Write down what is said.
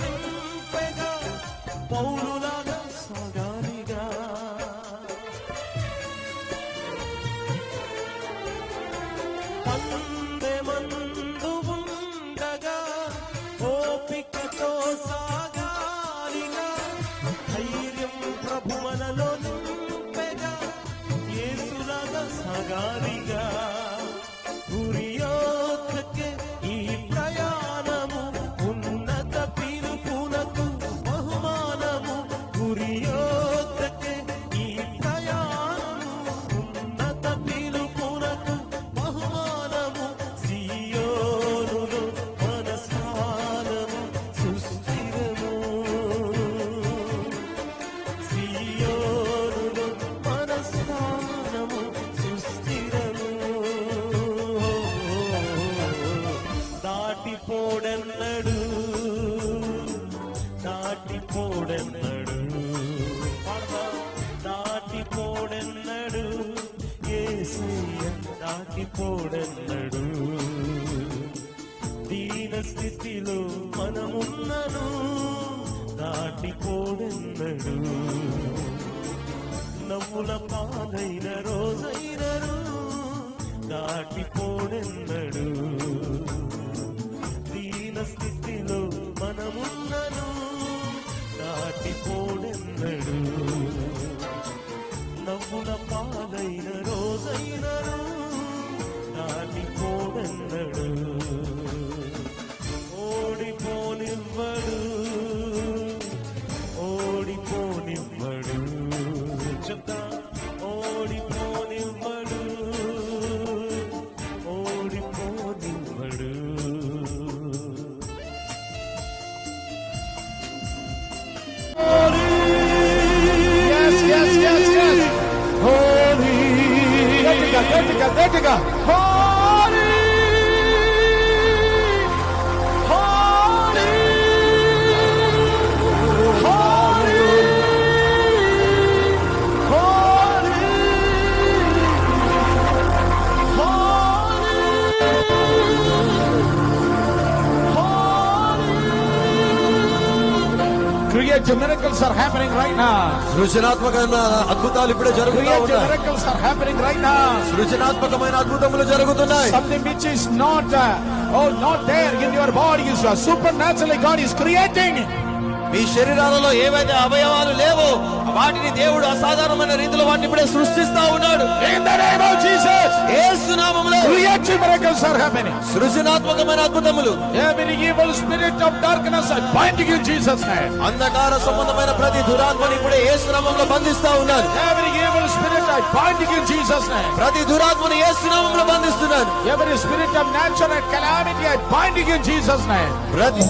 నింపెగా పౌలులాగా సాగాలిగా. పందెమందు ఉండగా ఓపికతో సాగాలిగా. ధైర్యం ప్రభు మనలో నింపెగా యేసులాగా సాగాలిగా. గురియోత్కే ఈ ప్రయాణము ఉన్నత పిలుపునకు బహుమానము. గురియోత్కే ఈ ప్రయాణము ఉన్నత పిలుపునకు బహుమానము. సియోనులో మన స్థానము సుస్థిరము. సియోనులో మన స్థానము సుస్థిరము. దాటిపోడన్నడు దాటిపోడన్నడు దాటిపోడన్నడు యేసయ్య దాటిపోడన్నడు. దీన స్థితిలో మనమున్నను దాటిపోడన్నడు. నవ్వుల పాలైన రోజైనను దాటిపోడన్నడు. దీన స్థితిలో మనమున్నను దాటిపోడెన్నడు. నవ్వుల పాలైన రోజైనను దాటిపోడెన్నడు. ఓడిపోనివ్వడు ఓడిపోనివ్వడు. చెప్తా ఓడిపోనివ్వడు ఓడిపోనివ్వడు. గట్టిగా Holi Holi Holi Holi Creative miracles are happening right now. సృజనాత్మకమైన అద్భుతాలు ఇప్పుడే జరుగుతూ Creative ఉన్నాయి. miracles are happening right now. సృజనాత్మకమైన అద్భుతములు జరుగుతున్నాయి. Something which is not not there in your body is supernaturally God is creating. మీ శరీరాలలో ఏవైతే అవయవాలు లేవో వాటిని దేవుడు అసాధారణమైన రీతిలో వాటిని ఇప్పుడే సృష్టిస్తా ఉన్నాడు. In the name of Jesus, యేసు నామములో creative miracles are happening. సృజనాత్మకమైన అద్భుతములు. Every evil spirit of darkness I bind you in Jesus' name. అంధకార సంబంధమైన ప్రతి దురాత్మని ఇప్పుడే యేసు నామములో బంధిస్తా ఉన్నారు. Every evil spirit I bind you in Jesus' name. ప్రతి దురాత్మని యేసు నామములో బంధిస్తున్నాను. Every spirit of natural calamity I bind you in Jesus' name. ప్రతి